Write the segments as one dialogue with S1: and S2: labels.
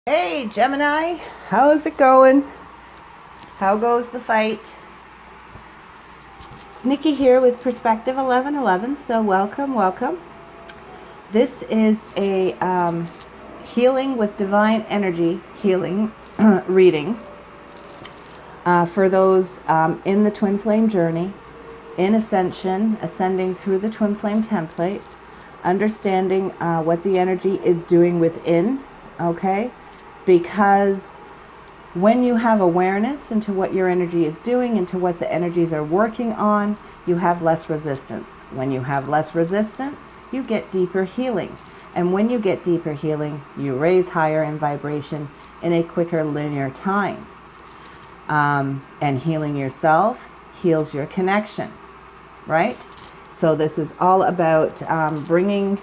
S1: Hey Gemini, how's it going? How goes the fight? It's Nikki here with Perspective 1111, so welcome. This is a healing with divine energy healing reading for those in the twin flame journey, in ascension, ascending through the twin flame template, understanding what the energy is doing within, okay? Because when you have awareness into what your energy is doing, into what the energies are working on, you have less resistance. When you have less resistance, you get deeper healing. And when you get deeper healing, you raise higher in vibration in a quicker linear time. And healing yourself heals your connection, right? So this is all about bringing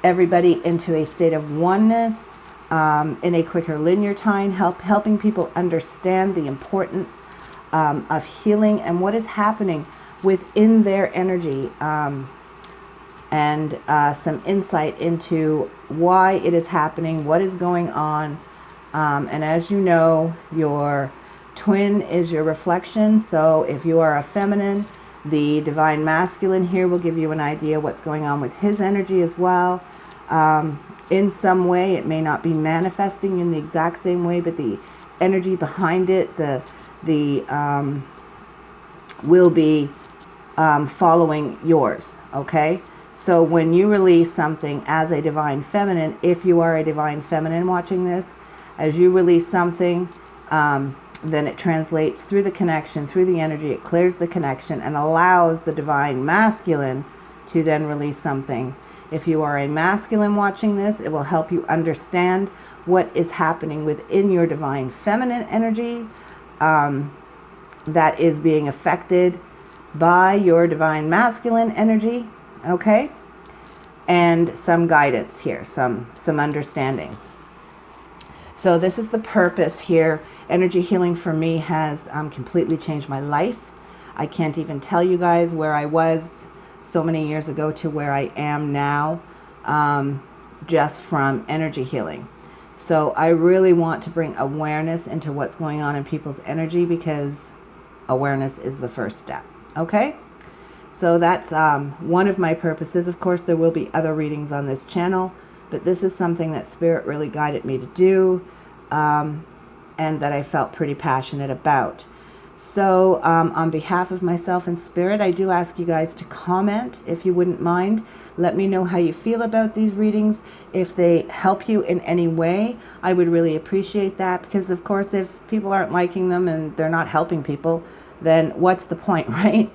S1: everybody into a state of oneness, in a quicker linear time, helping people understand the importance of healing and what is happening within their energy, and some insight into why it is happening, what is going on. And as you know, your twin is your reflection. So if you are a feminine, the divine masculine here will give you an idea what's going on with his energy as well. In some way, it may not be manifesting in the exact same way, but the energy behind it, will be following yours. Okay, so when you release something as a divine feminine, if you are a divine feminine watching this, as you release something, then it translates through the connection, through the energy. It clears the connection and allows the divine masculine to then release something. If you are a masculine watching this, it will help you understand what is happening within your divine feminine energy that is being affected by your divine masculine energy, okay? And some guidance here, some understanding. So this is the purpose here. Energy healing for me has completely changed my life. I can't even tell you guys where I was so many years ago to where I am now, just from energy healing. So I really want to bring awareness into what's going on in people's energy, because awareness is the first step. Okay, so that's one of my purposes. Of course, there will be other readings on this channel, but this is something that Spirit really guided me to do, and that I felt pretty passionate about. So on behalf of myself and Spirit, I do ask you guys to comment, if you wouldn't mind. Let me know how you feel about these readings. If they help you in any way, I would really appreciate that, because of course, if people aren't liking them and they're not helping people, then what's the point, right?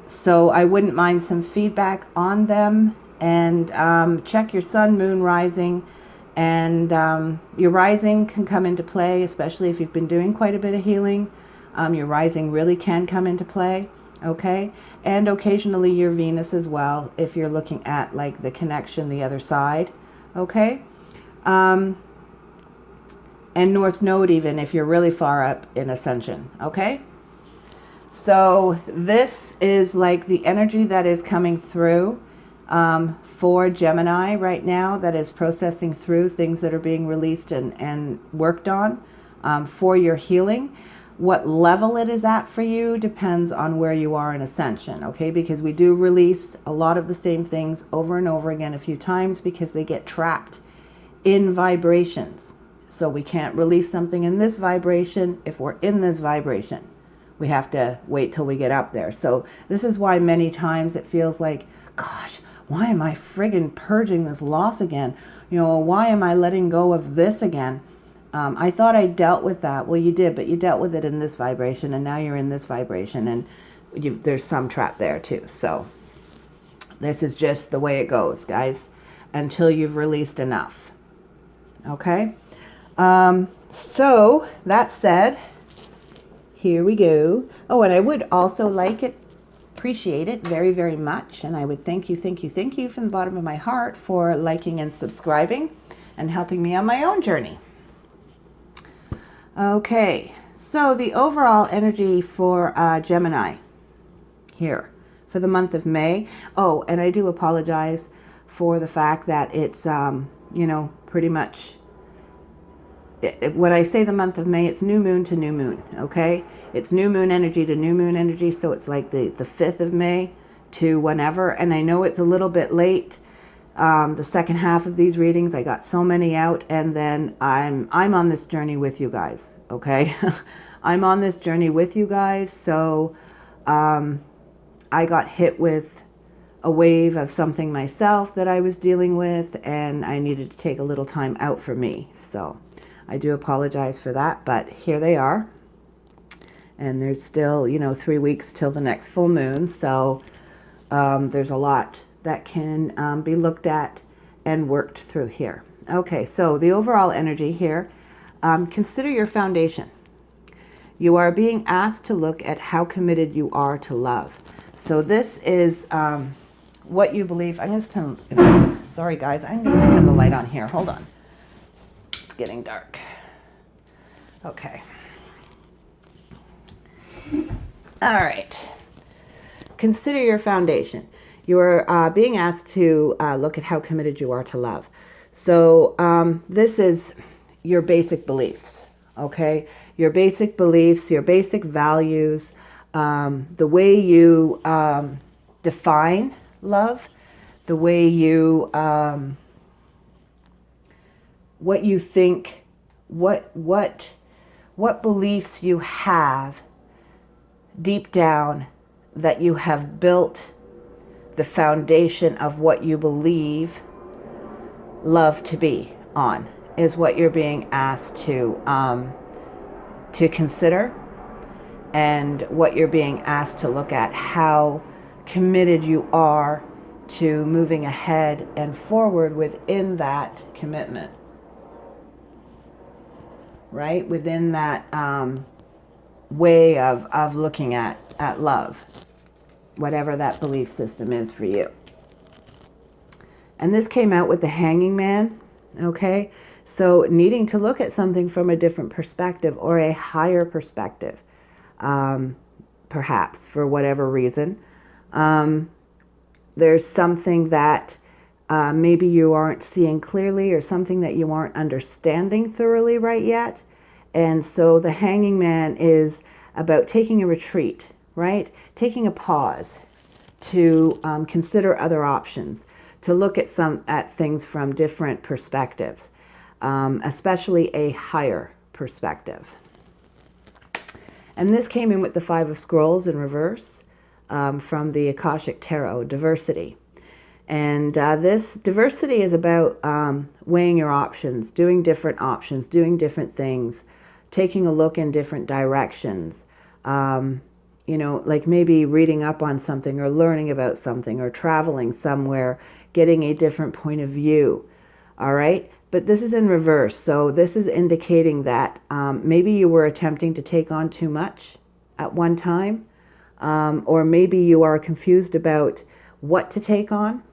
S1: So I wouldn't mind some feedback on them. And check your sun, moon, rising. And your rising can come into play, especially if you've been doing quite a bit of healing. Your rising really can come into play, okay? And occasionally your Venus as well, if you're looking at like the connection, the other side, okay? And North Node even, if you're really far up in ascension, okay? So this is like the energy that is coming through for Gemini right now, that is processing through things that are being released and worked on for your healing. What level it is at for you depends on where you are in ascension, okay? Because we do release a lot of the same things over and over again a few times, because they get trapped in vibrations. So we can't release something in this vibration if we're in this vibration. We have to wait till we get up there. So this is why many times it feels like, gosh, why am I friggin' purging this loss again? You know, why am I letting go of this again? I thought I dealt with that. Well, you did, but you dealt with it in this vibration, and now you're in this vibration, and there's some trap there too. So this is just the way it goes, guys, until you've released enough. Okay? So that said, here we go. Oh, and I would also appreciate it very, very much. And I would thank you from the bottom of my heart for liking and subscribing and helping me on my own journey. Okay, so the overall energy for Gemini here for the month of May. Oh, and I do apologize for the fact that it's, pretty much when I say the month of May, it's new moon to new moon, okay? It's new moon energy to new moon energy, so it's like the 5th of May to whenever. And I know it's a little bit late, the second half of these readings. I got so many out, and then I'm on this journey with you guys, okay? I'm on this journey with you guys, so I got hit with a wave of something myself that I was dealing with, and I needed to take a little time out for me. So I do apologize for that, but here they are. And there's still, 3 weeks till the next full moon. So there's a lot that can be looked at and worked through here. Okay, so the overall energy here, consider your foundation. You are being asked to look at how committed you are to love. So this is what you believe. I'm going to turn, sorry guys, I'm going to turn the light on here. Hold on. It's getting dark. Okay. All right. Consider your foundation. You are being asked to look at how committed you are to love. So this is your basic beliefs, okay? Your basic beliefs, your basic values, the way you define love, the way you, what you think, what beliefs you have deep down that you have built the foundation of what you believe love to be on is what you're being asked to consider, and what you're being asked to look at, how committed you are to moving ahead and forward within that commitment, right? Within that way of looking at love, whatever that belief system is for you. And this came out with the Hanging Man, okay? So needing to look at something from a different perspective or a higher perspective, perhaps for whatever reason. There's something that maybe you aren't seeing clearly, or something that you aren't understanding thoroughly right yet. And so the Hanging Man is about taking a retreat, right? Taking a pause to consider other options, to look at things from different perspectives, especially a higher perspective. And this came in with the Five of Scrolls in reverse from the Akashic Tarot, diversity. And this diversity is about weighing your options, doing different options, doing different things, taking a look in different directions. Like maybe reading up on something or learning about something or traveling somewhere, getting a different point of view. All right. But this is in reverse. So this is indicating that maybe you were attempting to take on too much at one time, or maybe you are confused about what to take on,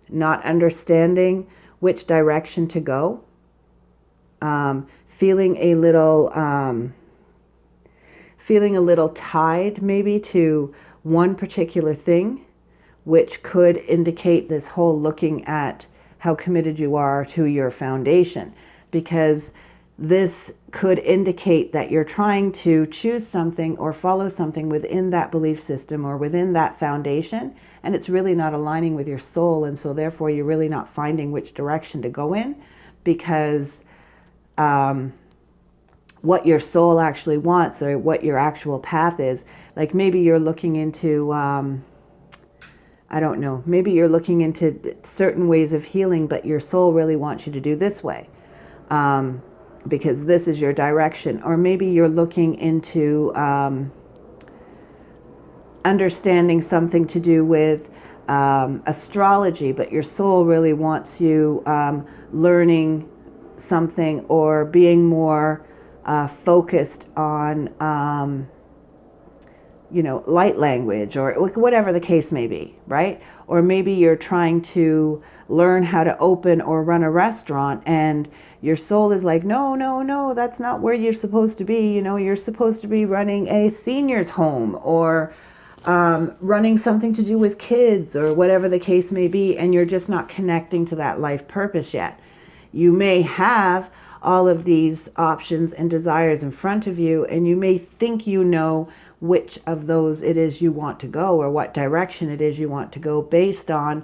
S1: not understanding which direction to go, feeling a little tied maybe to one particular thing, which could indicate this whole looking at how committed you are to your foundation, because this could indicate that you're trying to choose something or follow something within that belief system or within that foundation, and it's really not aligning with your soul, and so therefore you're really not finding which direction to go in, because what your soul actually wants, or what your actual path is, like maybe you're looking into I don't know, maybe you're looking into certain ways of healing, but your soul really wants you to do this way because this is your direction. Or maybe you're looking into understanding something to do with astrology, but your soul really wants you learning something or being more focused on light language, or whatever the case may be, right? Or maybe you're trying to learn how to open or run a restaurant, and your soul is like, no, that's not where you're supposed to be. You're supposed to be running a senior's home, or running something to do with kids, or whatever the case may be, and you're just not connecting to that life purpose yet. You may have all of these options and desires in front of you, and you may think you know which of those it is you want to go or what direction it is you want to go based on,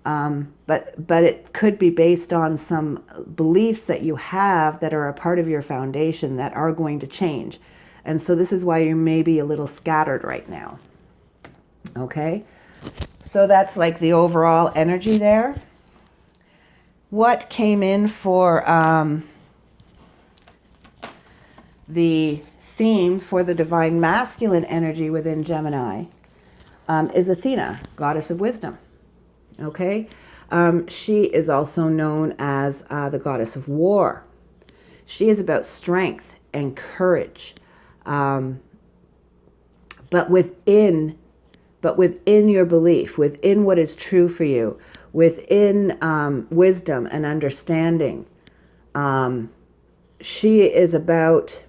S1: but it could be based on some beliefs that you have that are a part of your foundation that are going to change. And so this is why you may be a little scattered right now. Okay, so that's like the overall energy there. What came in for the theme for the divine masculine energy within Gemini is Athena, goddess of wisdom. Okay, she is also known as the goddess of war. She is about strength and courage, but within your belief, within what is true for you, within wisdom and understanding. She is about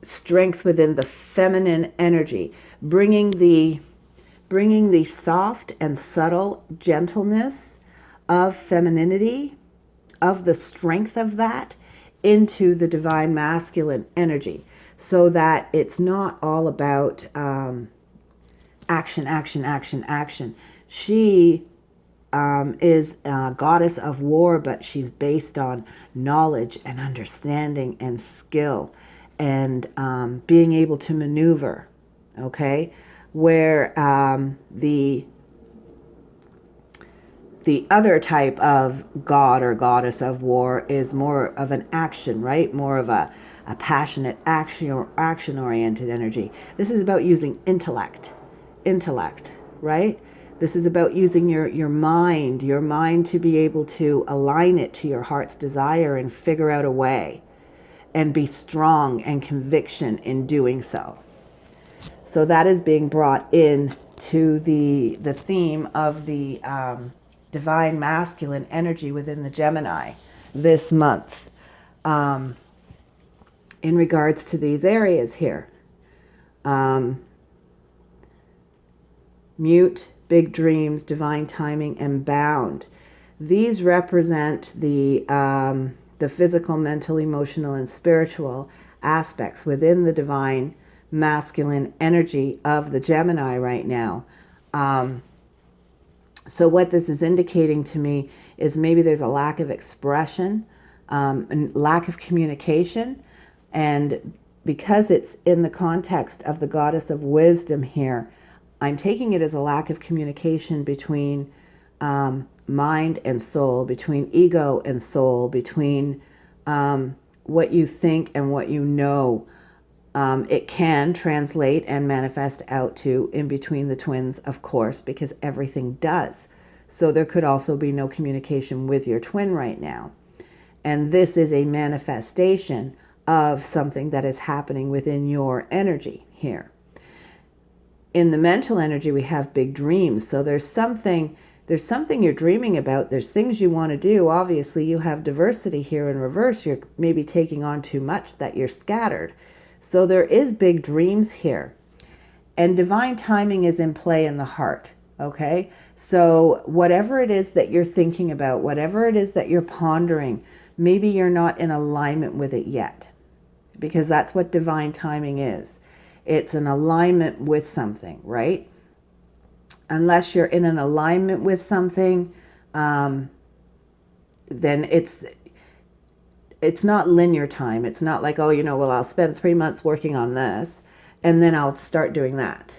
S1: strength within the feminine energy, bringing the soft and subtle gentleness of femininity, of the strength of that, into the divine masculine energy, so that it's not all about action, action, action, action. She is a goddess of war, but she's based on knowledge and understanding and skill and being able to maneuver, okay? Where the other type of god or goddess of war is more of an action, right? More of a passionate action or action-oriented energy. This is about using intellect, right? This is about using your mind to be able to align it to your heart's desire and figure out a way and be strong and conviction in doing so. So that is being brought in to the theme of the divine masculine energy within the Gemini this month in regards to these areas here. Mute, big dreams, divine timing, and bound. These represent the physical, mental, emotional, and spiritual aspects within the divine masculine energy of the Gemini right now. So what this is indicating to me is maybe there's a lack of expression, and lack of communication, and because it's in the context of the goddess of wisdom here, I'm taking it as a lack of communication between mind and soul, between ego and soul, between what you think and what you know. It can translate and manifest out to in between the twins, of course, because everything does. So there could also be no communication with your twin right now. And this is a manifestation of something that is happening within your energy here. In the mental energy, we have big dreams. So there's something you're dreaming about. There's things you want to do. Obviously, you have diversity here in reverse. You're maybe taking on too much, that you're scattered. So there is big dreams here. And divine timing is in play in the heart, okay? So whatever it is that you're thinking about, whatever it is that you're pondering, maybe you're not in alignment with it yet, because that's what divine timing is. It's an alignment with something, right? Unless you're in an alignment with something, then it's not linear time. It's not like, oh, well, I'll spend 3 months working on this and then I'll start doing that.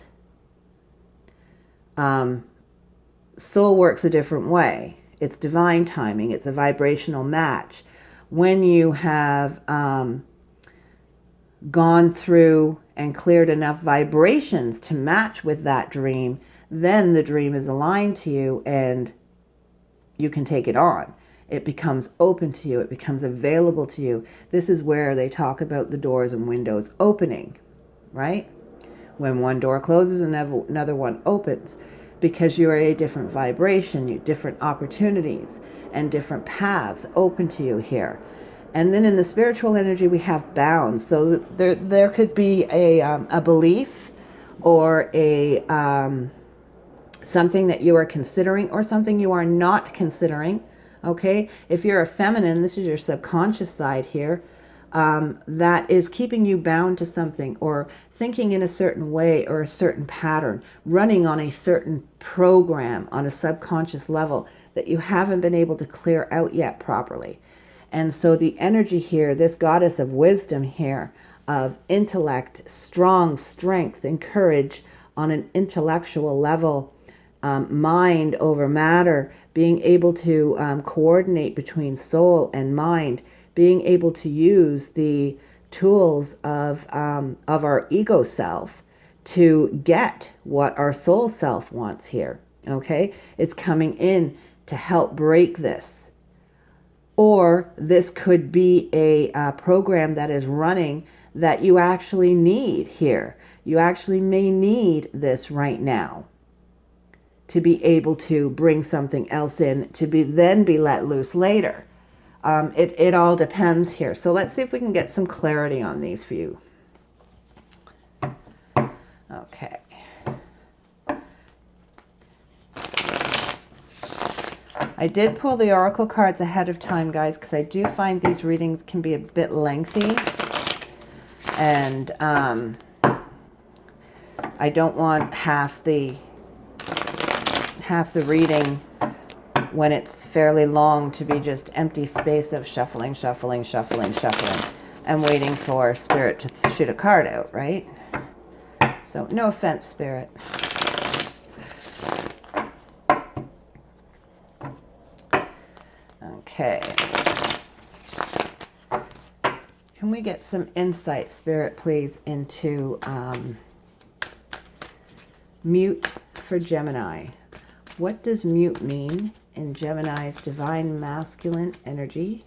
S1: Soul works a different way. It's divine timing. It's a vibrational match. When you have gone through and cleared enough vibrations to match with that dream, then the dream is aligned to you and you can take it on. It becomes open to you. It becomes available to you. This is where they talk about the doors and windows opening, right? When one door closes, another one opens, because you're a different vibration, different opportunities and different paths open to you here. And then in the spiritual energy, we have bounds. So there could be a belief or a something that you are considering or something you are not considering, Okay, if you're a feminine, this is your subconscious side here, that is keeping you bound to something, or thinking in a certain way, or a certain pattern, running on a certain program on a subconscious level that you haven't been able to clear out yet properly. And so the energy here, this goddess of wisdom here, of intellect, strong strength and courage on an intellectual level, mind over matter, being able to coordinate between soul and mind, being able to use the tools of our ego self to get what our soul self wants here. Okay, it's coming in to help break this. Or this could be a program that is running that you actually need here. You actually may need this right now to be able to bring something else in, to then be let loose later. It all depends here. So let's see if we can get some clarity on these for you. Okay. I did pull the oracle cards ahead of time, guys, because I do find these readings can be a bit lengthy. And I don't want half the reading when it's fairly long to be just empty space of shuffling, shuffling, shuffling, shuffling, and waiting for Spirit to shoot a card out, right? So no offense, Spirit. Okay. Can we get some insight, Spirit, please, into mute for Gemini? What does mute mean in Gemini's divine masculine energy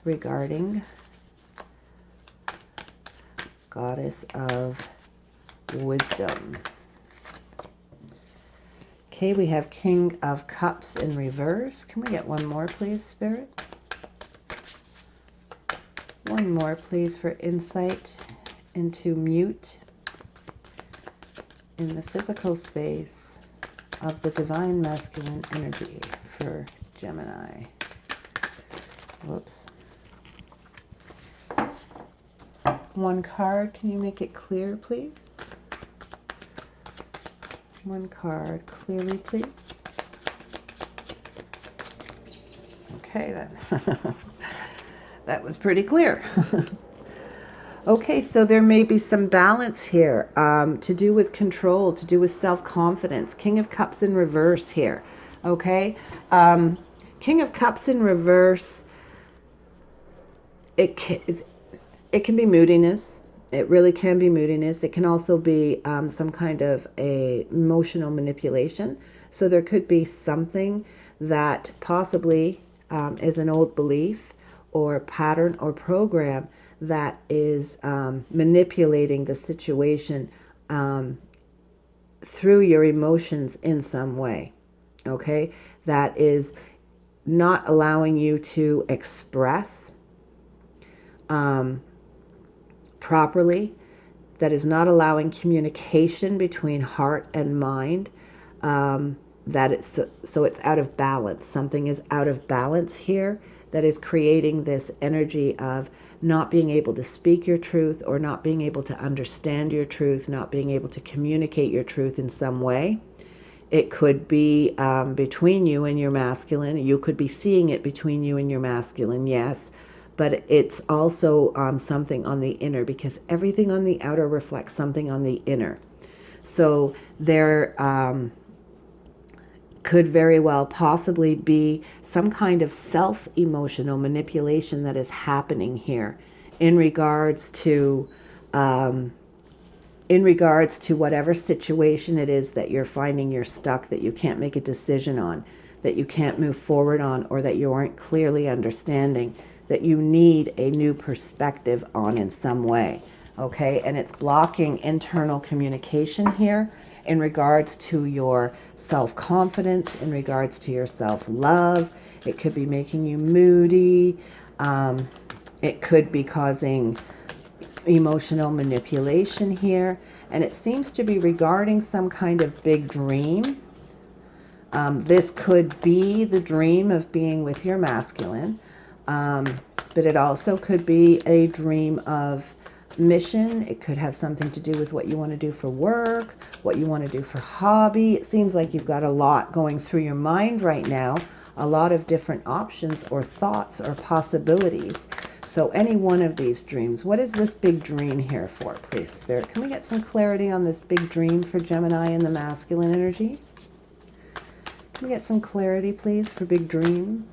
S1: regarding goddess of wisdom? Okay, we have King of Cups in reverse. Can we get one more, please, Spirit? One more, please, for insight into mute in the physical space of the divine masculine energy for Gemini. Whoops. One card. Can you make it clear, please? One card clearly, please. Okay, then. That was pretty clear. Okay, so there may be some balance here to do with control, to do with self-confidence. King of Cups in reverse here. Okay, King of Cups in reverse, it can be moodiness. It really can be moodiness. It can also be some kind of a emotional manipulation. So there could be something that possibly is an old belief or pattern or program that is manipulating the situation through your emotions in some way. Okay, that is not allowing you to express properly, that is not allowing communication between heart and mind, that it's so it's out of balance. Something is out of balance here that is creating this energy of not being able to speak your truth, or not being able to understand your truth, not being able to communicate your truth in some way. It could be between you and your masculine. You could be seeing it between you and your masculine, yes. But it's also something on the inner, because everything on the outer reflects something on the inner. So there could very well possibly be some kind of self-emotional manipulation that is happening here in regards to whatever situation it is that you're finding you're stuck, that you can't make a decision on, that you can't move forward on, or that you aren't clearly understanding, that you need a new perspective on in some way. Okay, and it's blocking internal communication here in regards to your self-confidence, in regards to your self-love. It could be making you moody. It could be causing emotional manipulation here. And it seems to be regarding some kind of big dream This could be the dream of being with your masculine, but it also could be a dream of mission. It could have something to do with what you want to do for work, what you want to do for hobby. It seems like you've got a lot going through your mind right now, a lot of different options or thoughts or possibilities. So any one of these dreams, what is this big dream here for, please, Spirit? Can we get some clarity on this big dream for Gemini and the masculine energy? Can we get some clarity, please, for big dream?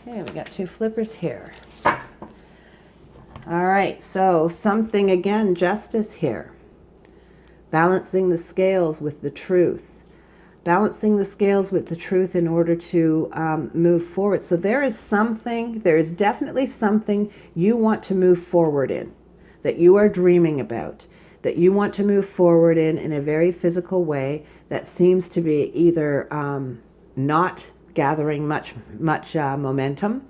S1: Okay, we got two flippers here. All right, so something, again, justice here. Balancing the scales with the truth. Balancing the scales with the truth in order to move forward. So there is definitely something you want to move forward in, that you are dreaming about, that you want to move forward in a very physical way that seems to be either not gathering much momentum,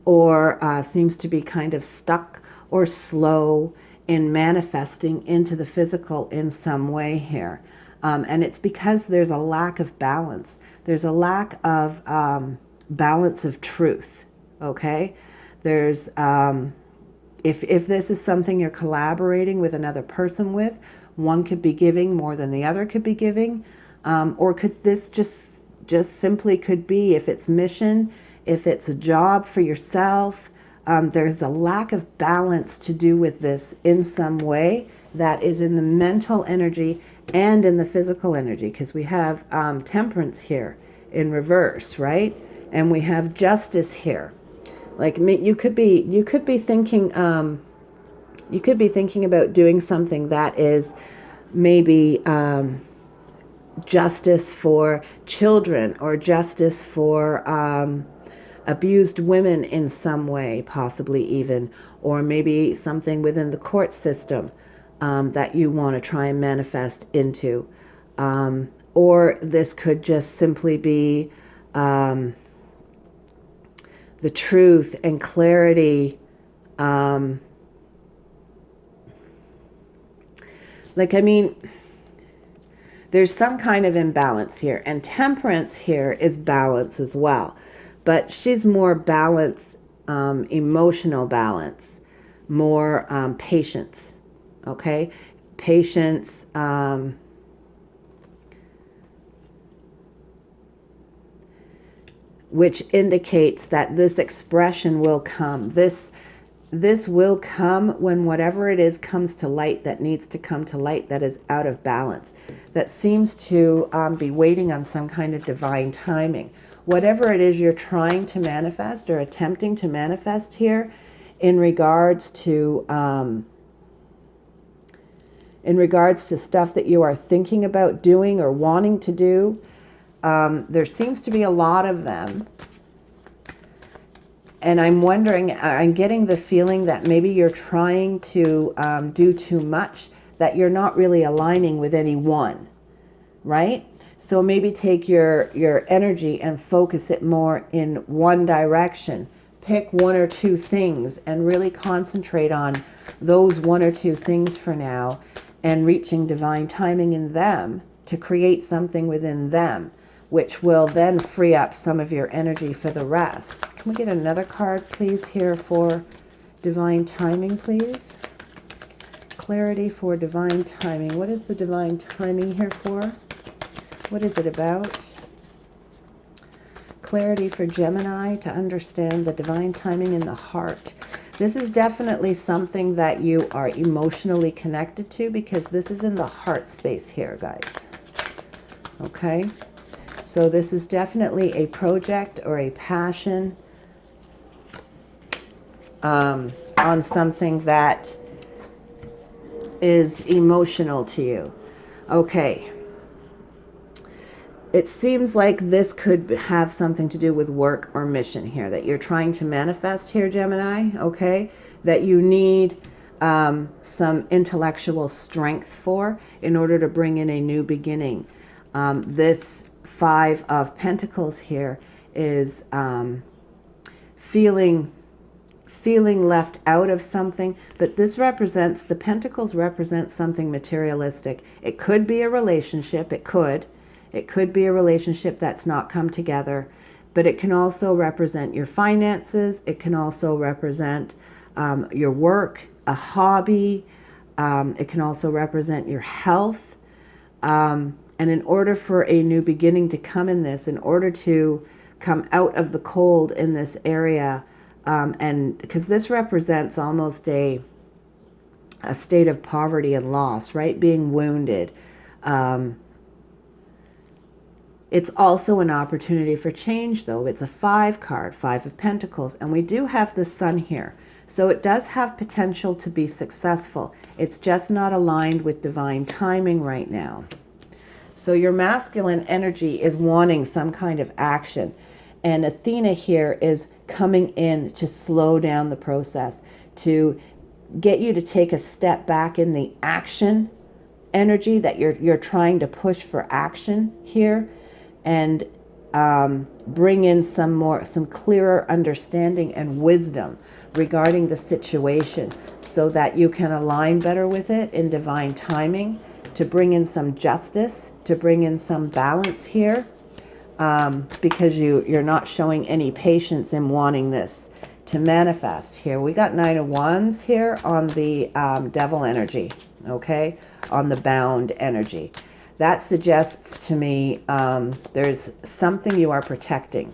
S1: or seems to be kind of stuck or slow in manifesting into the physical in some way here. And it's because there's a lack of balance. There's a lack of balance of truth, okay? There's, if this is something you're collaborating with another person with, one could be giving more than the other could be giving, or could this just simply could be, if it's mission, if it's a job for yourself, there's a lack of balance to do with this in some way that is in the mental energy and in the physical energy, because we have temperance here in reverse, right? And we have justice here. Like you could be thinking about doing something that is maybe justice for children, or justice for abused women in some way, possibly even, or maybe something within the court system that you want to try and manifest into. Or this could just simply be the truth and clarity. There's some kind of imbalance here, and temperance here is balance as well. But she's more balance, emotional balance, more patience, okay? Patience, which indicates that this expression will come. This will come when whatever it is comes to light that needs to come to light, that is out of balance, that seems to be waiting on some kind of divine timing. Whatever it is you're trying to manifest or attempting to manifest here in regards to stuff that you are thinking about doing or wanting to do, there seems to be a lot of them. And I'm wondering, I'm getting the feeling that maybe you're trying to do too much, that you're not really aligning with any one, right? So maybe take your energy and focus it more in one direction. Pick one or two things and really concentrate on those one or two things for now, and reaching divine timing in them to create something within them, which will then free up some of your energy for the rest. Can we get another card, please, here for divine timing, please? Clarity for divine timing. What is the divine timing here for? What is it about? Clarity for Gemini to understand the divine timing in the heart. This is definitely something that you are emotionally connected to, because this is in the heart space here, guys. Okay? So this is definitely a project or a passion on something that is emotional to you. Okay. It seems like this could have something to do with work or mission here that you're trying to manifest here, Gemini, okay? That you need some intellectual strength for in order to bring in a new beginning. This Five of Pentacles here is feeling left out of something, but this represents, the Pentacles represent something materialistic. It could be a relationship, it could. It could be a relationship that's not come together, but it can also represent your finances. It can also represent your work, a hobby. It can also represent your health. And in order for a new beginning to come in this, in order to come out of the cold in this area, and because this represents almost a state of poverty and loss, right? Being wounded. It's also an opportunity for change, though. It's a 5 card, 5 of Pentacles, and we do have the Sun here. So it does have potential to be successful. It's just not aligned with divine timing right now. So your masculine energy is wanting some kind of action. And Athena here is coming in to slow down the process, to get you to take a step back in the action energy that you're trying to push for action here, and bring in some clearer understanding and wisdom regarding the situation so that you can align better with it in divine timing, to bring in some justice, to bring in some balance here, because you're not showing any patience in wanting this to manifest here. We got 9 of Wands here on the devil energy, okay, on the bound energy. That suggests to me there's something you are protecting.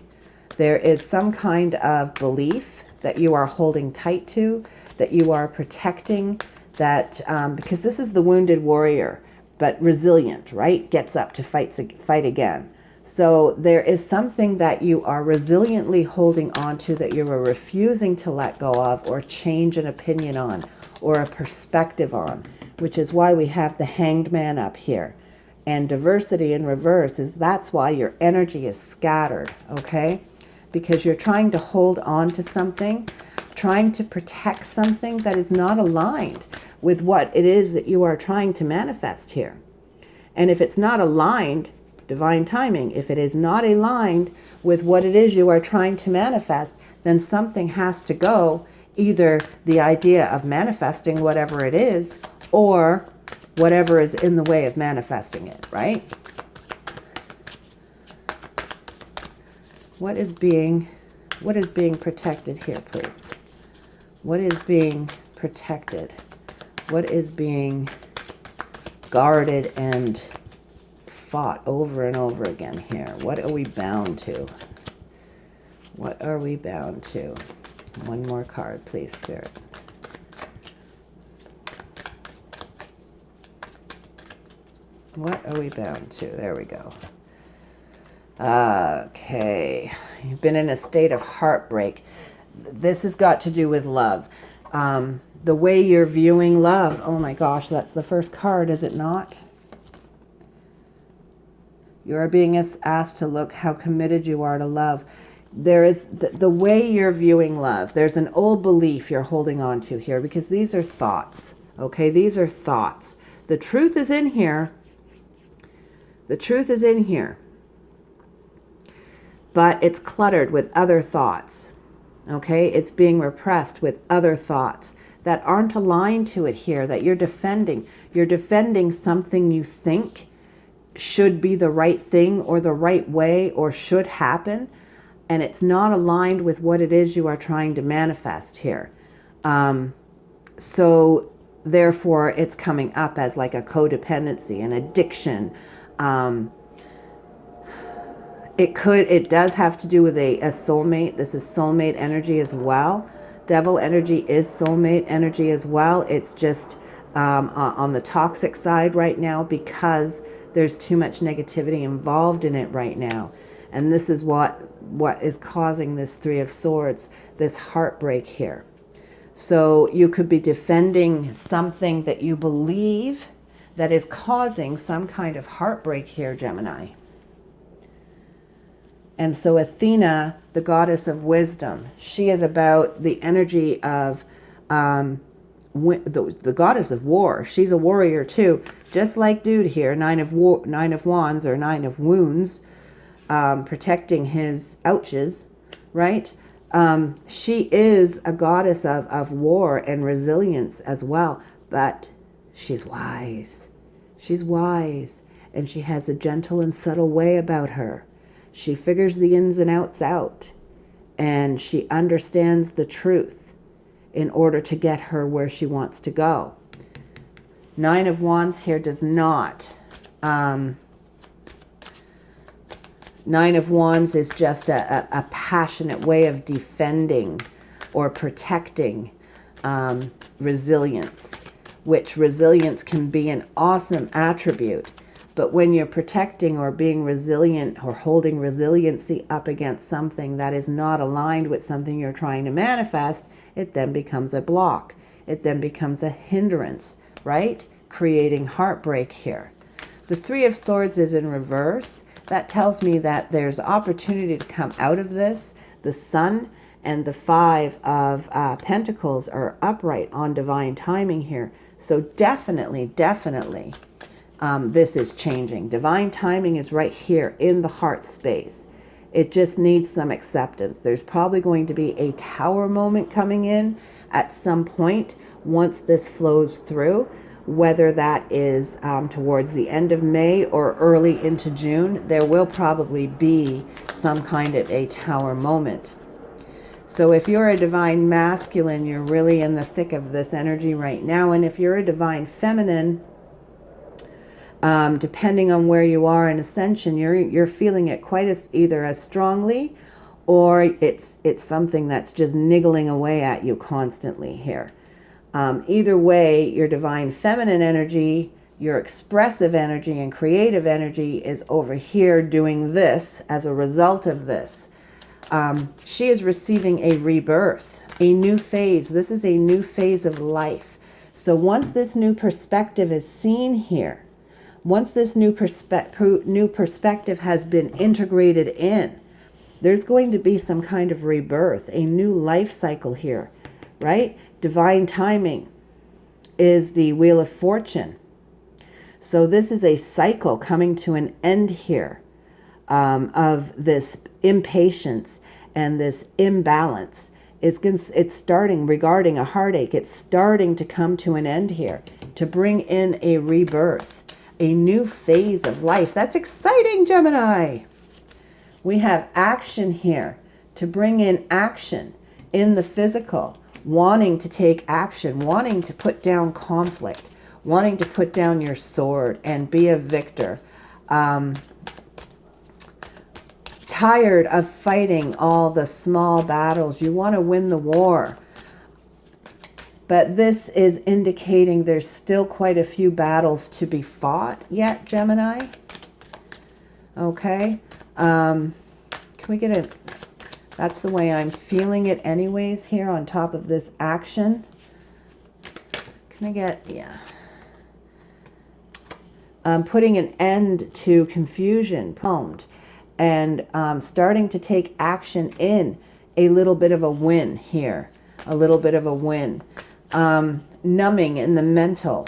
S1: There is some kind of belief that you are holding tight to, that you are protecting, that because this is the wounded warrior, but resilient, right? Gets up to fight again. So there is something that you are resiliently holding on to, that you are refusing to let go of or change an opinion on or a perspective on, which is why we have the Hanged Man up here. And diversity in reverse is that's why your energy is scattered, okay? Because you're trying to hold on to something, trying to protect something that is not aligned with what it is that you are trying to manifest here. And if it's not aligned, divine timing, if it is not aligned with what it is you are trying to manifest, then something has to go, either the idea of manifesting whatever it is, or whatever is in the way of manifesting it, right? What is being protected here, please? What is being protected? What is being guarded and fought over and over again here? What are we bound to? What are we bound to? One more card, please, Spirit. What are we bound to? There we go. Okay. You've been in a state of heartbreak. This has got to do with love. The way you're viewing love. Oh my gosh, that's the first card, is it not? You are being asked to look how committed you are to love. There is the way you're viewing love. There's an old belief you're holding on to here, because these are thoughts. Okay, these are thoughts. The truth is in here. The truth is in here. But it's cluttered with other thoughts. Okay, it's being repressed with other thoughts that aren't aligned to it here, that you're defending. You're defending something you think should be the right thing or the right way or should happen, and it's not aligned with what it is you are trying to manifest here. So therefore it's coming up as like a codependency, an addiction. It does have to do with a soulmate. This is soulmate energy as well. Devil energy is soulmate energy as well. It's just on the toxic side right now, because there's too much negativity involved in it right now. And this is what is causing this 3 of Swords, this heartbreak here. So you could be defending something that you believe that is causing some kind of heartbreak here, Gemini. And so Athena, the goddess of wisdom, she is about the energy of the goddess of war. She's a warrior too, just like dude here, 9 of Wands or 9 of Wounds, protecting his ouches, right? She is a goddess of war and resilience as well, but she's wise. She's wise. and she has a gentle and subtle way about her. She figures the ins and outs out, and she understands the truth in order to get her where she wants to go. Nine of Wands here does not. Nine of Wands is just a passionate way of defending or protecting resilience, which resilience can be an awesome attribute. But when you're protecting or being resilient or holding resiliency up against something that is not aligned with something you're trying to manifest, it then becomes a block. It then becomes a hindrance, right? Creating heartbreak here. The Three of Swords is in reverse. That tells me that there's opportunity to come out of this. The Sun and the Five of Pentacles are upright on divine timing here. So definitely, this is changing. Divine timing is right here in the heart space. It just needs some acceptance. There's probably going to be a Tower moment coming in at some point once this flows through, whether that is towards the end of May or early into June. There will probably be some kind of a Tower moment. So if you're a divine masculine, you're really in the thick of this energy right now. And if you're a divine feminine, depending on where you are in ascension, you're feeling it quite either as strongly, or it's something that's just niggling away at you constantly here. Either way, your divine feminine energy, your expressive energy and creative energy is over here doing this as a result of this. She is receiving a rebirth, a new phase. This is a new phase of life. So once this new perspective is seen here, once this new perspective has been integrated in, there's going to be some kind of rebirth, a new life cycle here, right? Divine timing is the Wheel of Fortune. So this is a cycle coming to an end here of this impatience and this imbalance. It's starting regarding a heartache. It's starting to come to an end here to bring in a rebirth, a new phase of life. That's exciting, Gemini. We have action here to bring in action in the physical, wanting to take action, wanting to put down conflict, wanting to put down your sword and be a victor. Tired of fighting all the small battles. You want to win the war. But this is indicating there's still quite a few battles to be fought yet, Gemini. Okay. Can we get a... That's the way I'm feeling it anyways here on top of this action. Can I get... Yeah. Putting an end to confusion. And starting to take action in a little bit of a win here. A little bit of a win. Numbing in the mental.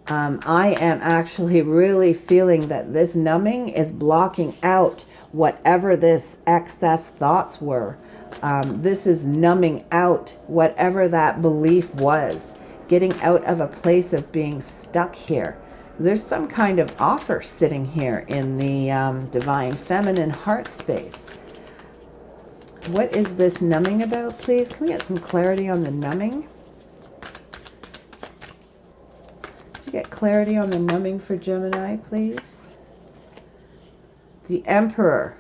S1: I am actually really feeling that this numbing is blocking out whatever this excess thoughts were. This is numbing out whatever that belief was. Getting out of a place of being stuck here. There's some kind of offer sitting here in the divine feminine heart space. What is this numbing about, please? Can we get some clarity on the numbing? Can we get clarity on the numbing for Gemini, please? The Emperor.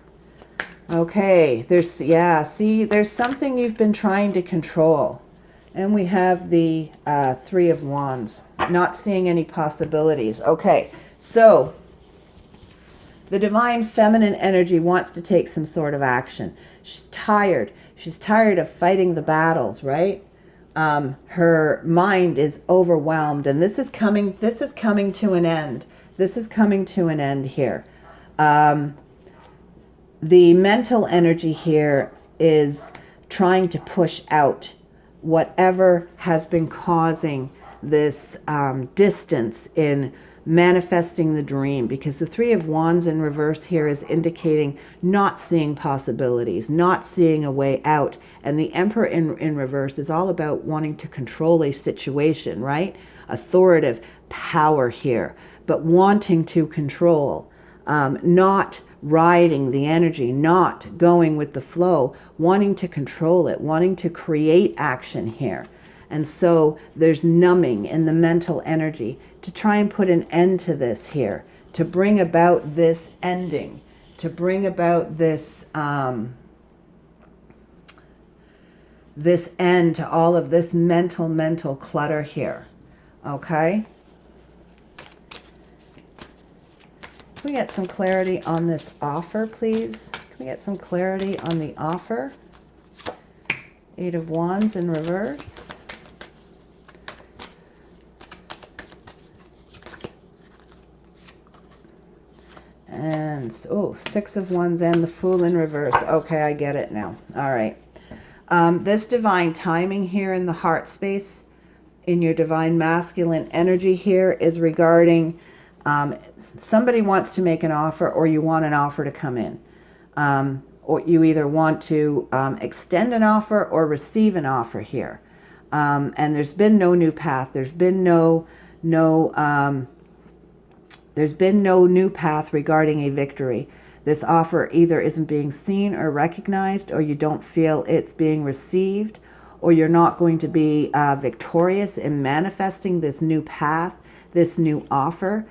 S1: Okay, there's, yeah, see, there's something you've been trying to control. And we have the Three of Wands. Not seeing any possibilities. Okay, so the divine feminine energy wants to take some sort of action. She's tired. She's tired of fighting the battles, right? Her mind is overwhelmed, and this is coming to an end. This is coming to an end here. The mental energy here is trying to push out whatever has been causing this distance in manifesting the dream, because the Three of Wands in reverse here is indicating not seeing possibilities, not seeing a way out. And the Emperor in reverse is all about wanting to control a situation, right? Authoritative power here, but wanting to control, not riding the energy, not going with the flow, wanting to control it, wanting to create action here. And so there's numbing in the mental energy to try and put an end to this here, to bring about this ending, to bring about this this end to all of this mental clutter here. Okay? Can we get some clarity on this offer, please? Can we get some clarity on the offer? 8 of Wands in reverse. And, oh, 6 of Wands and the Fool in reverse. Okay, I get it now. All right. This divine timing here in the heart space, in your divine masculine energy here, is regarding somebody wants to make an offer, or you want an offer to come in. Or you either want to extend an offer or receive an offer here. And there's been no new path. There's been no new path regarding a victory. This offer either isn't being seen or recognized, or you don't feel it's being received, or you're not going to be victorious in manifesting this new path, this new offer.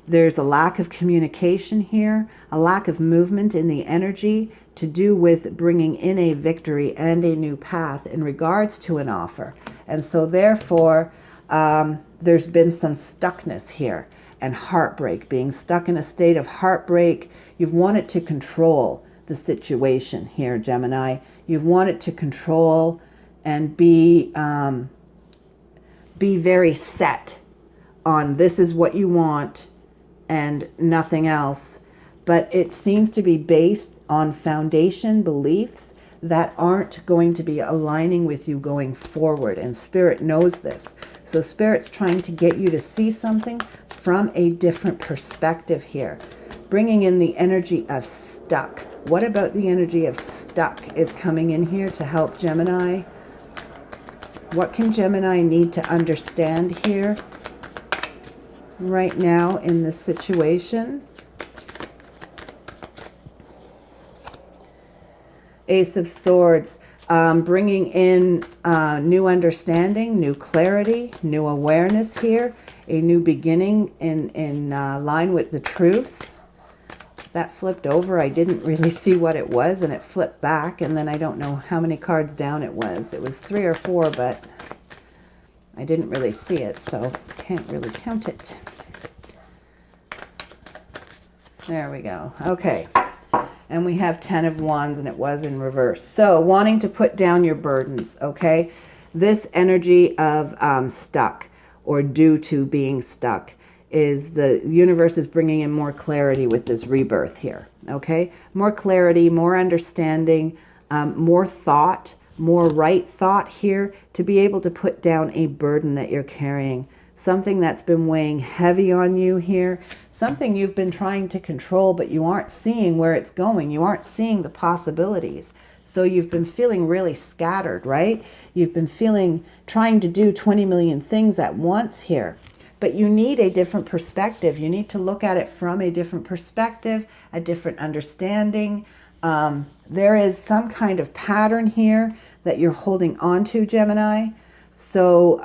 S1: There's a lack of communication here, a lack of movement in the energy to do with bringing in a victory and a new path in regards to an offer. And so therefore, there's been some stuckness here and heartbreak, being stuck in a state of heartbreak. You've wanted to control the situation here, Gemini. You've wanted to control and be very set on this is what you want and nothing else. But it seems to be based on foundation beliefs that aren't going to be aligning with you going forward. And Spirit knows this. So Spirit's trying to get you to see something from a different perspective here. Bringing in the energy of stuck. What about the energy of stuck is coming in here to help Gemini? What can Gemini need to understand here right now in this situation? Ace of Swords, bringing in new understanding, new clarity, new awareness here, a new beginning in line with the truth. That flipped over. I didn't really see what it was, and it flipped back, and then I don't know how many cards down it was. It was 3 or 4, but I didn't really see it, so can't really count it. There we go. Okay. And we have 10 of Wands, and it was in reverse. So wanting to put down your burdens, okay? This energy of stuck or due to being stuck is the universe is bringing in more clarity with this rebirth here, okay? More clarity, more understanding, more thought, more right thought here to be able to put down a burden that you're carrying. Something that's been weighing heavy on you here. Something you've been trying to control, but you aren't seeing where it's going. You aren't seeing the possibilities. So you've been feeling really scattered, right? You've been feeling, trying to do 20 million things at once here. But you need a different perspective. You need to look at it from a different perspective, a different understanding. There is some kind of pattern here that you're holding on to, Gemini. So,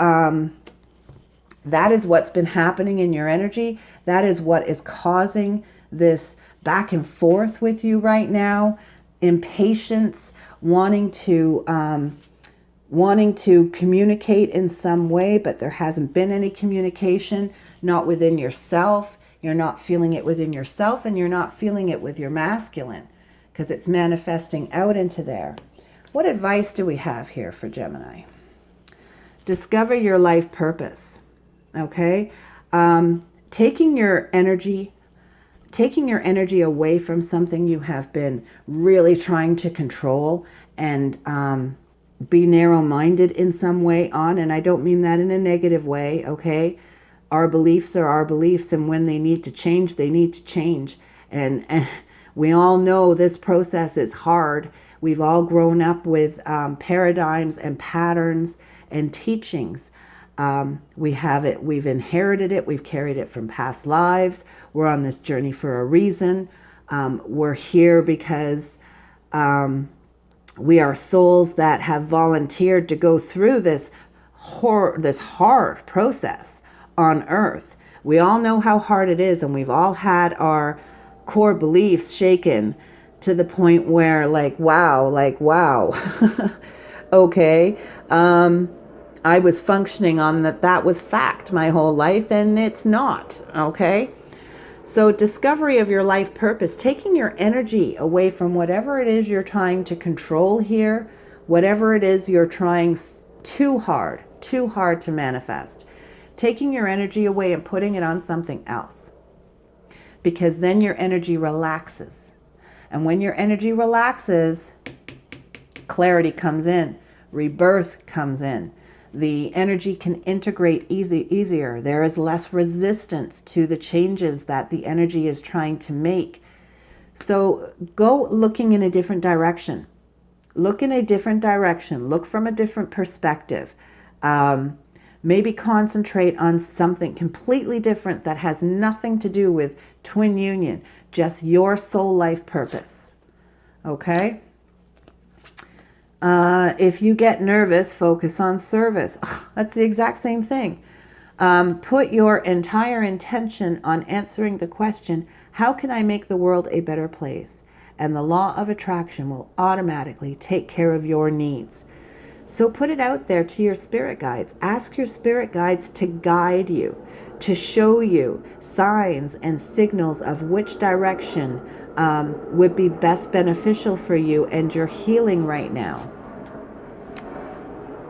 S1: that is what's been happening in your energy. That is what is causing this back and forth with you right now. Impatience, wanting to communicate in some way, but there hasn't been any communication, not within yourself. You're not feeling it within yourself, and you're not feeling it with your masculine because it's manifesting out into there. What advice do we have here for Gemini? Discover your life purpose. Okay, taking your energy away from something you have been really trying to control and be narrow-minded in some way on, and I don't mean that in a negative way, okay? Our beliefs are our beliefs, and when they need to change, they need to change. And we all know this process is hard. We've all grown up with paradigms and patterns and teachings We have it, we've inherited it, we've carried it from past lives. We're on this journey for a reason. We're here because we are souls that have volunteered to go through this hard process on earth. We all know how hard it is, and we've all had our core beliefs shaken to the point where like wow, okay, I was functioning on that was fact my whole life, and it's not, okay? So discovery of your life purpose, taking your energy away from whatever it is you're trying to control here, whatever it is you're trying too hard to manifest, taking your energy away and putting it on something else, because then your energy relaxes. And when your energy relaxes, clarity comes in, rebirth comes in. The energy can integrate easier. There is less resistance to the changes that the energy is trying to make. So go looking in a different direction. Look in a different direction. Look from a different perspective. Maybe concentrate on something completely different that has nothing to do with twin union, just your soul life purpose. Okay? If you get nervous, focus on service. That's the exact same thing. Put your entire intention on answering the question, how can I make the world a better place? And the law of attraction will automatically take care of your needs. So put it out there to your spirit guides. Ask your spirit guides to guide you, to show you signs and signals of which direction would be best beneficial for you and your healing right now.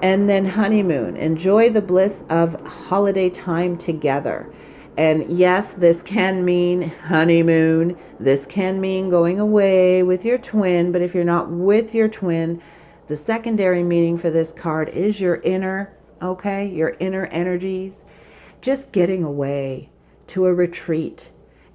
S1: And then honeymoon. Enjoy the bliss of holiday time together. And yes, this can mean honeymoon. This can mean going away with your twin. But if you're not with your twin, the secondary meaning for this card is your inner, okay, your inner energies. Just getting away to a retreat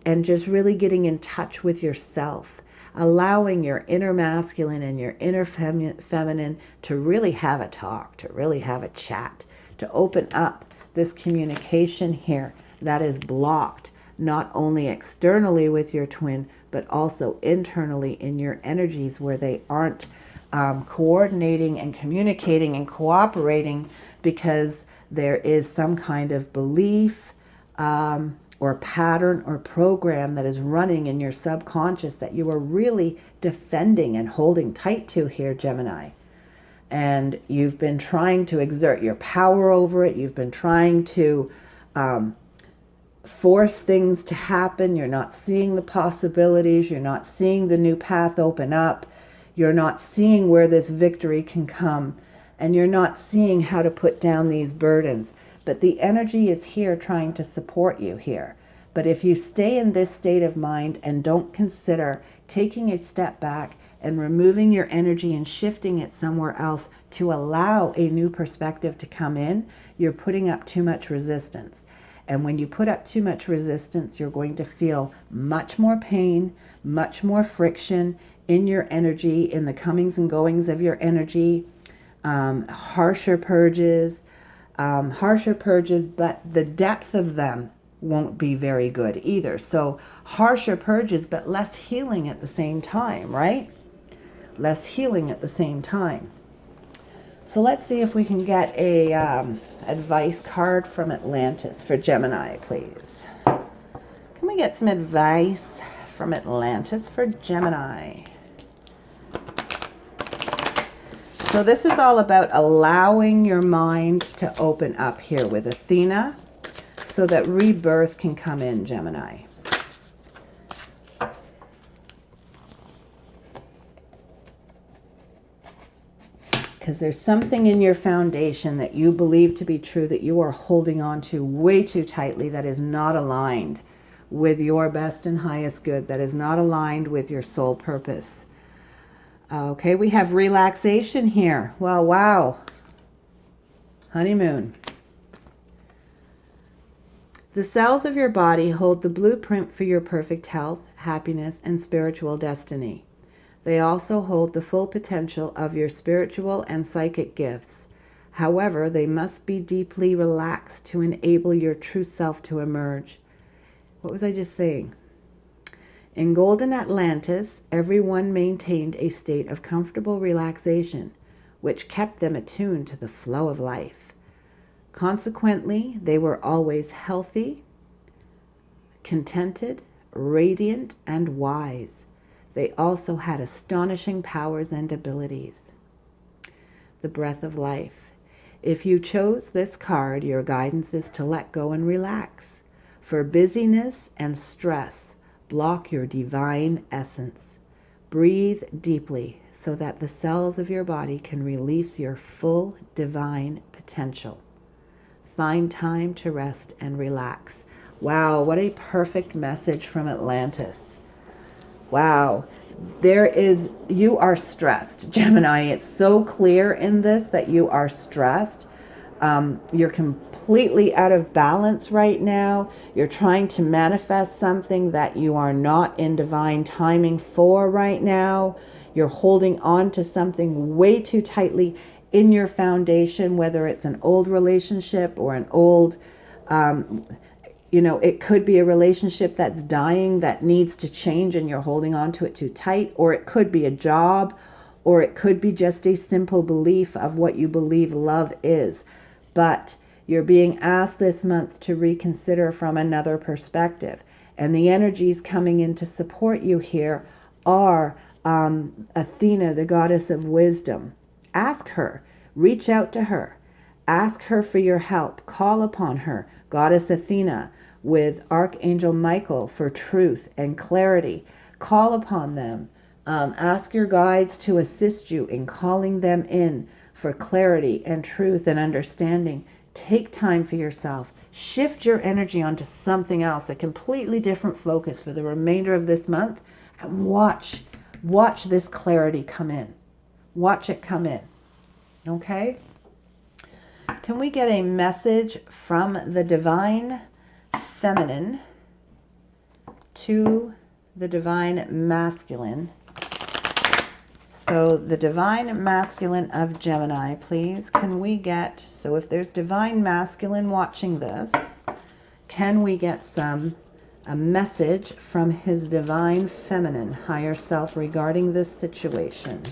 S1: and just really getting in touch with yourself. Allowing your inner masculine and your inner feminine to really have a talk, to really have a chat, to open up this communication here that is blocked, not only externally with your twin, but also internally in your energies where they aren't coordinating and communicating and cooperating because there is some kind of belief, or pattern or program that is running in your subconscious that you are really defending and holding tight to here, Gemini. And you've been trying to exert your power over it. You've been trying to force things to happen. You're not seeing the possibilities. You're not seeing the new path open up. You're not seeing where this victory can come. And you're not seeing how to put down these burdens. But the energy is here trying to support you here. But if you stay in this state of mind and don't consider taking a step back and removing your energy and shifting it somewhere else to allow a new perspective to come in, you're putting up too much resistance. And when you put up too much resistance, you're going to feel much more pain, much more friction in your energy, in the comings and goings of your energy, harsher purges, but the depth of them won't be very good either. So harsher purges, but less healing at the same time, right? Less healing at the same time. So let's see if we can get a advice card from Atlantis for Gemini, please. Can we get some advice from Atlantis for Gemini? So this is all about allowing your mind to open up here with Athena so that rebirth can come in, Gemini. Because there's something in your foundation that you believe to be true that you are holding on to way too tightly that is not aligned with your best and highest good, that is not aligned with your soul purpose. Okay, we have relaxation here. Well, wow. Honeymoon. The cells of your body hold the blueprint for your perfect health, happiness, and spiritual destiny. They also hold the full potential of your spiritual and psychic gifts. However, they must be deeply relaxed to enable your true self to emerge. What was I just saying? In golden Atlantis, everyone maintained a state of comfortable relaxation, which kept them attuned to the flow of life. Consequently, they were always healthy, contented, radiant, and wise. They also had astonishing powers and abilities. The breath of life. If you chose this card, your guidance is to let go and relax. For busyness and stress block your divine essence. Breathe deeply so that the cells of your body can release your full divine potential. Find time to rest and relax. Wow, what a perfect message from Atlantis. Wow. You are stressed, Gemini. It's so clear in this that you are stressed. You're completely out of balance right now. You're trying to manifest something that you are not in divine timing for right now. You're holding on to something way too tightly in your foundation, whether it's an old relationship or an old, it could be a relationship that's dying that needs to change and you're holding on to it too tight, or it could be a job, or it could be just a simple belief of what you believe love is. But you're being asked this month to reconsider from another perspective. And the energies coming in to support you here are Athena, the goddess of wisdom. Ask her, reach out to her, ask her for your help, call upon her, Goddess Athena, with Archangel Michael for truth and clarity. Call upon them. Ask your guides to assist you in calling them in for clarity and truth and understanding. Take time for yourself. Shift your energy onto something else, a completely different focus for the remainder of this month, and watch this clarity come in. Watch it come in. Okay? Can we get a message from the divine feminine to the divine masculine? So the divine masculine of Gemini, please, can we get, so if there's divine masculine watching this, can we get a message from his divine feminine, higher self, regarding this situation?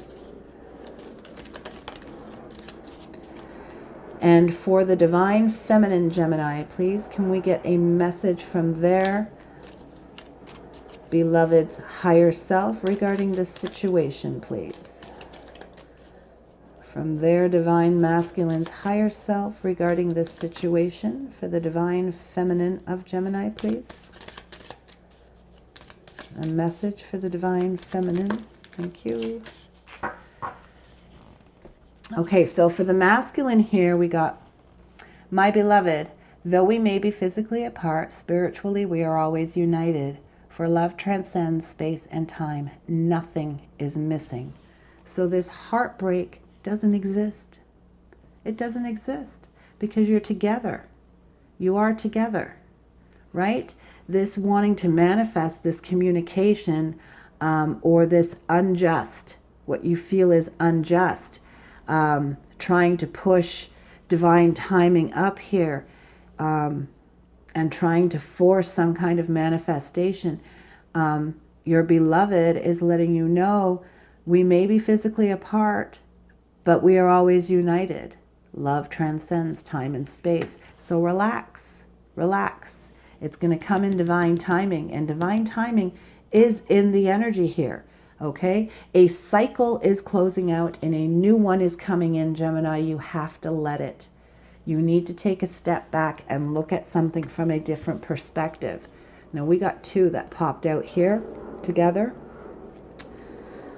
S1: And for the divine feminine Gemini, please, can we get a message from their beloved's higher self regarding this situation, please? From their divine masculine's higher self regarding this situation, for the divine feminine of Gemini, please. A message for the divine feminine. Thank you. Okay, so for the masculine here, we got, my beloved, though we may be physically apart, spiritually we are always united. For love transcends space and time. Nothing is missing. So this heartbreak doesn't exist. It doesn't exist because you're together. You are together, right? This wanting to manifest this communication or this unjust, what you feel is unjust, trying to push divine timing up here, and trying to force some kind of manifestation. Your beloved is letting you know, we may be physically apart, but we are always united. Love transcends time and space. So relax, relax. It's going to come in divine timing, and divine timing is in the energy here. Okay? A cycle is closing out and a new one is coming in, Gemini. You have to let it. You need to take a step back and look at something from a different perspective. Now, we got two that popped out here together.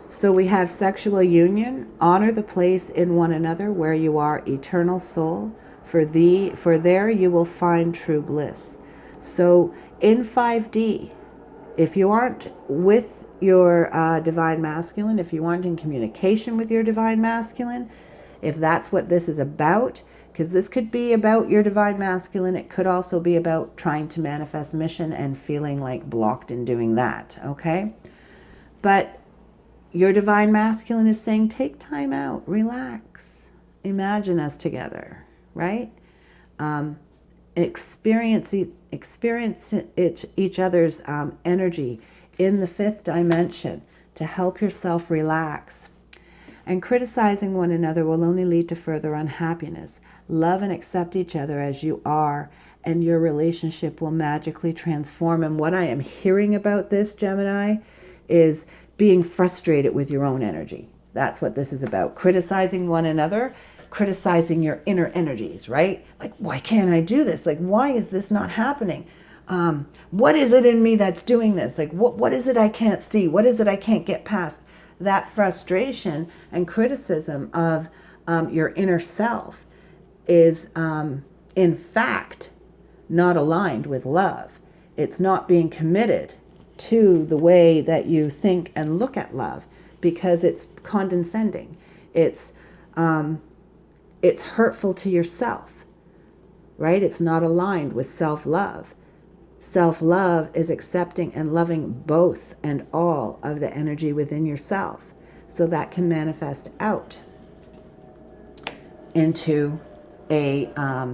S1: So we have sexual union. Honor the place in one another where you are, eternal soul. For there you will find true bliss. So in 5D, if you aren't with your divine masculine, if you aren't in communication with your divine masculine, if that's what this is about, because this could be about your divine masculine, it could also be about trying to manifest mission and feeling like blocked in doing that, okay? But your divine masculine is saying, take time out, relax, Imagine us together, right? Experience each other's energy in the fifth dimension to help yourself relax. And criticizing one another will only lead to further unhappiness. Love and accept each other as you are, and your relationship will magically transform. And what I am hearing about this, Gemini, is being frustrated with your own energy. That's what this is about. Criticizing one another, criticizing your inner energies, right? Like, why can't I do this? Like, why is this not happening? What is it in me that's doing this? Like, what is it I can't see? What is it I can't get past? That frustration and criticism of your inner self is, in fact, not aligned with love. It's not being committed to the way that you think and look at love, because it's condescending. It's hurtful to yourself, right? It's not aligned with self-love. Self-love is accepting and loving both and all of the energy within yourself, so that can manifest out into a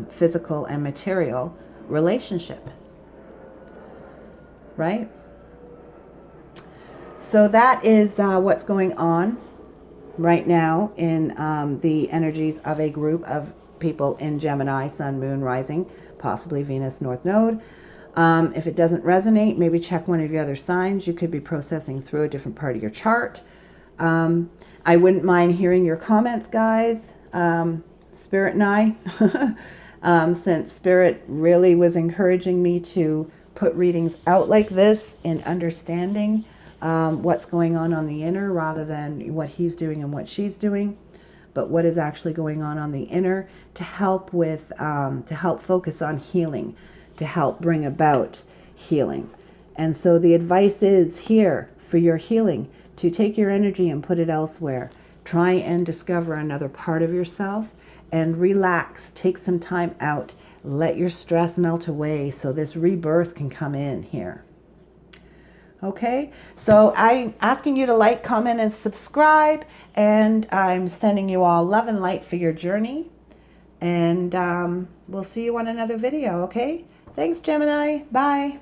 S1: physical and material relationship, right? So that is what's going on right now in the energies of a group of people in Gemini, Sun, Moon, Rising, possibly Venus, North Node. If it doesn't resonate, maybe check one of your other signs. You could be processing through a different part of your chart. I wouldn't mind hearing your comments, guys. Spirit and I, since Spirit really was encouraging me to put readings out like this in understanding what's going on the inner, rather than what he's doing and what she's doing, but what is actually going on the inner, to help with, to help focus on healing, to help bring about healing. And so the advice is here for your healing to take your energy and put it elsewhere. Try and discover another part of yourself and relax. Take some time out. Let your stress melt away so this rebirth can come in here. Okay, so I'm asking you to like, comment, and subscribe. And I'm sending you all love and light for your journey. And we'll see you on another video, okay? Thanks, Gemini. Bye.